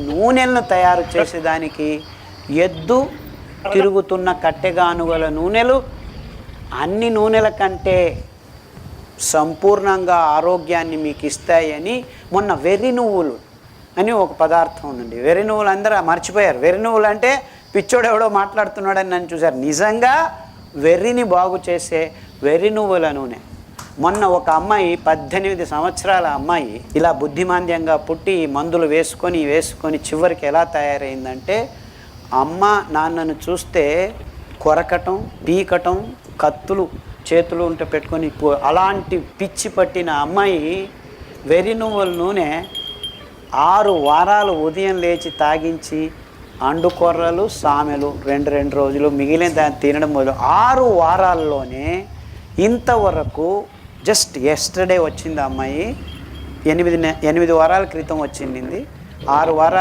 నూనెలను తయారు చేసేదానికి ఎద్దు తిరుగుతున్న కట్టెగానుగల నూనెలు అన్ని నూనెల కంటే సంపూర్ణంగా ఆరోగ్యాన్ని మీకు ఇస్తాయని మొన్న వెర్రి నువ్వులు అని ఒక పదార్థం ఉందండి. వెర్రి నువ్వులు అందరూ మర్చిపోయారు. వెర్రి నువ్వులు అంటే పిచ్చోడు ఎవడో మాట్లాడుతున్నాడని నన్ను చూశారు. నిజంగా వెర్రిని బాగు చేసే వెర్రి నువ్వుల నూనె. మొన్న ఒక అమ్మాయి 18 సంవత్సరాల అమ్మాయి ఇలా బుద్ధిమాంద్యంగా పుట్టి మందులు వేసుకొని చివరికి ఎలా తయారైందంటే అమ్మ నాన్నను చూస్తే కొరకటం, పీకటం, కత్తులు చేతులు ఉంటే పెట్టుకొని అలాంటి పిచ్చి పట్టిన అమ్మాయి వెర్రి నువ్వుల నూనె 6 వారాలు ఉదయం లేచి తాగించి అండుకొర్రలు సామెలు 2 రోజులు మిగిలిన దాన్ని తినడం మొదలు 6 వారాల్లోనే ఇంతవరకు జస్ట్ ఎస్టర్డే వచ్చింది అమ్మాయి. 8 వారాల క్రితం వచ్చింది. 6 వారాలు